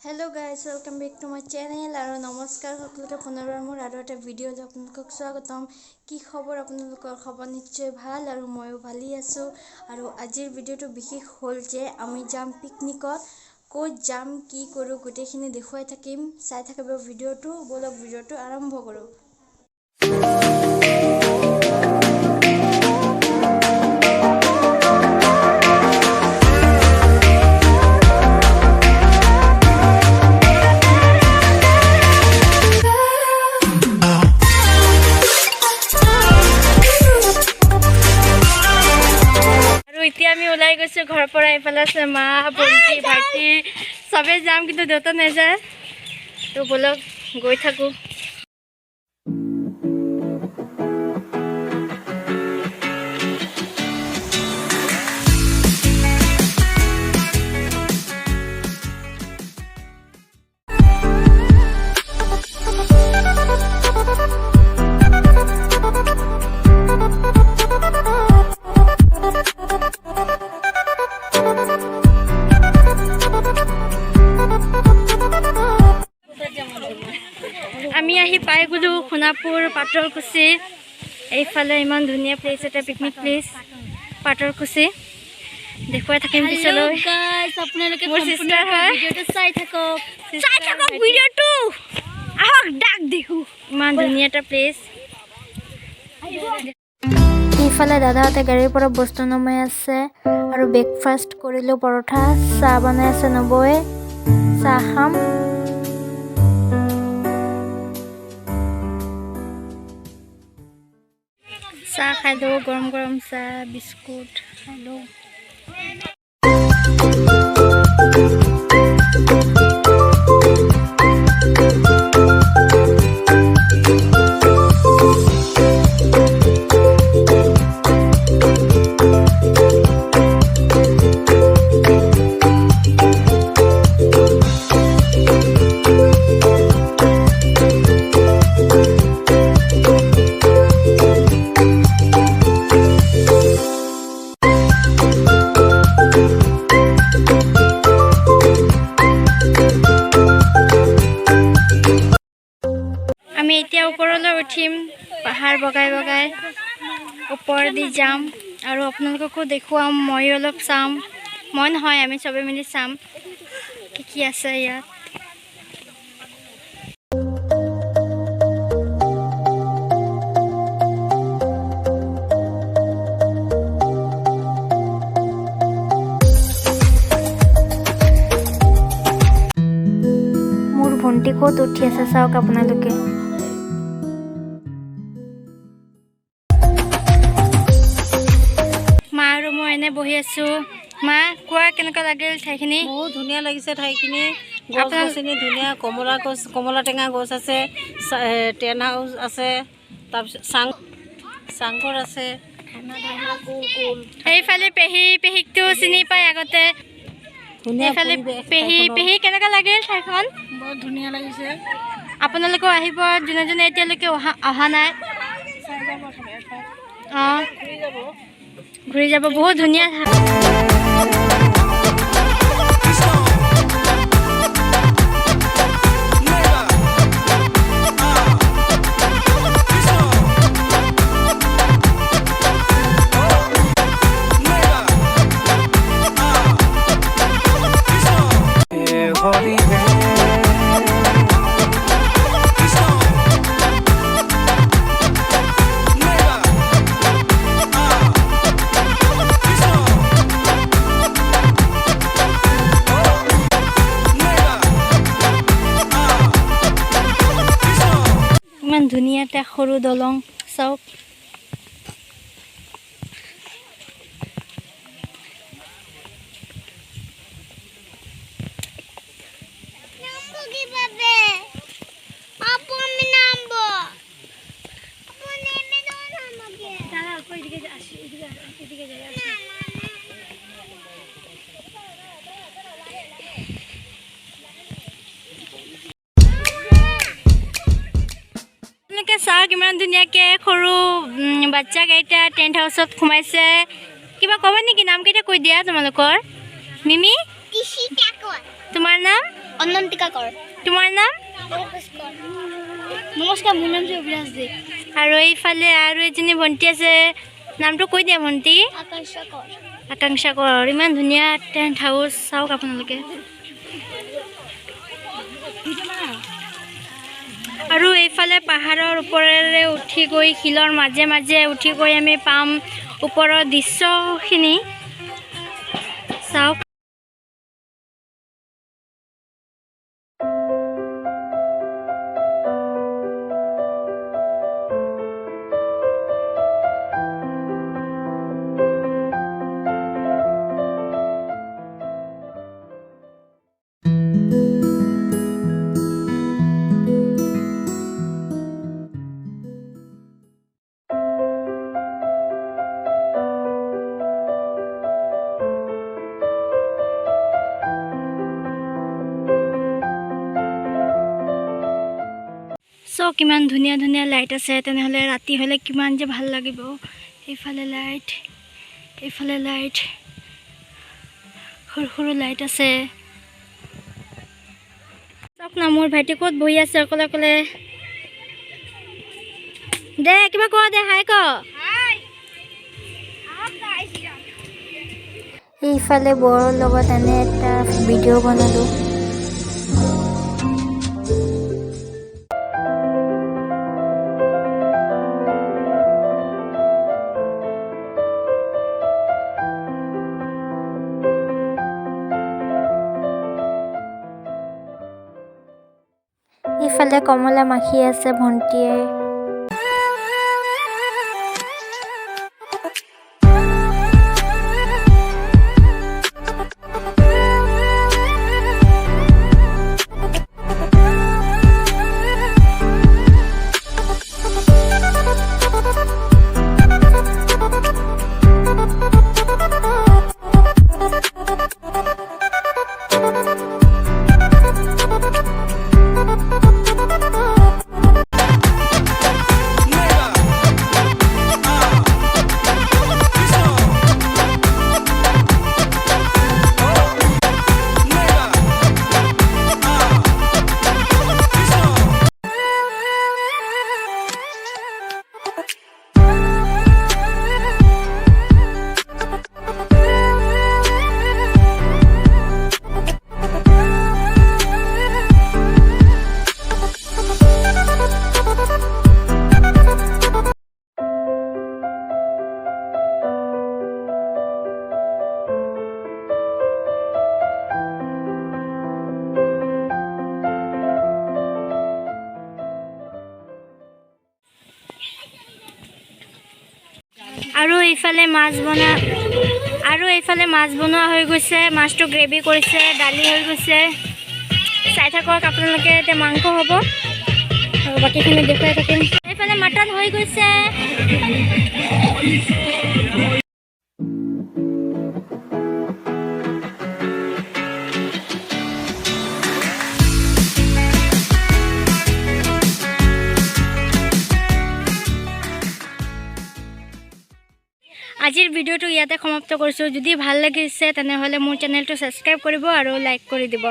Hello guys, welcome back to my channel আৰু নমস্কাৰ সকলোকে পুনৰবাৰ মোৰ আৰু এটা ভিডিঅ'ত আপোনালোকক স্বাগতম। কি খবৰ আপোনালোকৰ? খবৰ নিশ্চয় ভাল আৰু ময়ো ভালেই আছো। আৰু আজিৰ ভিডিঅ'টো বিশেষ হ'ল যে আমি যাম পিকনিকত। ক'ত যাম কি কৰোঁ গোটেইখিনি দেখুৱাই থাকিম। চাই থাকিব ভিডিঅ'টো। বলক ভিডিঅ'টো আৰম্ভ কৰোঁ। এতিয়া আমি ওলাই গৈছো ঘৰৰ পৰা ইফালে আছে মা ভণ্টি ভাইটি সবে যাম কিন্তু দেউতা নাযায় তো বলক গৈ থাকো। আমি আহি পাই গলো সোনাপুৰ পাতৰকুচি। এইফালে ইমান ধুনীয়া প্লেচ এটা পিকনিক প্লেচ পাতৰকুচি দেখুৱাই থাকিম পিছলৈ। আপোনালোকে মোৰ সিস্টাৰ হয়, ভিডিঅ'টো চাই থাকক ভিডিঅ'টো। আহক ডাক দেখো, ইমান ধুনীয়া এটা প্লেচ। এইফালে দাদাহঁতে গাড়ীৰ পৰা বস্তু নমাই আছে আৰু ব্ৰেকফাষ্ট কৰিলোঁ। পৰঠা চাহ বনাই আছে নবৌয়ে, চাহ খাম। চাহ খাইলো, গৰম গৰম চাহ বিস্কুট খাইলো। আমি এতিয়া ওপৰলৈ উঠিম, পাহাৰ বগাই বগাই ওপৰ দি যাম আৰু আপোনালোককো দেখুৱাম। মই অলপ চাম, মই নহয় আমি চবে মিলি চাম কি আছে ইয়াত। মোৰ ভণ্টি ক'ত উঠি আছে চাওক আপোনালোকে। মা আৰু মই এনে বহি আছো। মা কোৱা কেনেকুৱা লাগিল ঠাইখিনি? বহুত ধুনীয়া লাগিছে ঠাইখিনি। গছ গছনি ধুনীয়া, কমলা টেঙা গছ আছে, টেণ্ট হাউচ আছে, তাৰপিছত চাংঘৰ আছে। এইফালে পেহীকটো চিনি পাই আগতে। এইফালে পেহী কেনেকুৱা লাগিল ঠাইখন? বহুত ধুনীয়া লাগিছে। আপোনালোকেও আহিব, যোনে যোনে এতিয়ালৈকে অহা নাই। অঁ ঘূৰি যাব, বহুত ধুনীয়া। ইমান ধুনীয়া এটা সৰু দলং চাওক। চাওক ইমান ধুনীয়াকৈ সৰু বাচ্চা কেইটা টেণ্ট হাউচত সোমাইছে। কিবা ক'বা নেকি? নাম কেইটা কৈ দিয়া তোমালোকৰ। মিমি, তোমাৰ নাম? অনন্তিকা কৰ। তোমাৰ নাম? নমস্কাৰ, মোৰ নাম অভিলাষ দে। আৰু এইফালে আৰু এজনী ভণ্টি আছে, নামটো কৈ দিয়া ভণ্টি। আকাংক্ষা কৰ। ইমান ধুনীয়া টেণ্ট হাউচ, চাওক আপোনালোকে। আৰু এইফালে পাহাৰৰ ওপৰেৰে উঠি গৈ শিলৰ মাজে মাজে উঠি গৈ আমি পাম ওপৰৰ দৃশ্যখিনি, চাওক। চাওক কিমান ধুনীয়া ধুনীয়া লাইট আছে। তেনেহ'লে ৰাতি হ'লে কিমান যে ভাল লাগিব। এইফালে লাইট, এইফালে লাইট, সৰু সৰু লাইট আছে। চাওক না, মোৰ ভাইটি ক'ত বহি আছে অকলে অকলে। দে কিবা কোৱা, দে হাই ক। এইফালে বৰৰ লগত এনে এটা ভিডিঅ' বনালোঁ। ইফালে কমলা মাখি আছে ভণ্টিয়ে। আৰু এইফালে মাছ বনোৱা হৈ গৈছে। মাছটো গ্ৰেভি কৰিছে, দালি হৈ গৈছে। চাই থাকক আপোনালোকে। এতিয়া মাংস হ'ব আৰু বাকীখিনি দেখুৱাই থাকিম। এইফালে মটন হৈ গৈছে। আজিৰ ভিডিঅ'টো ইয়াতে সমাপ্ত কৰিছোঁ। যদি ভাল লাগিছে তেনেহ'লে মোৰ চেনেলটো ছাবস্ক্ৰাইব কৰিব আৰু লাইক কৰি দিব।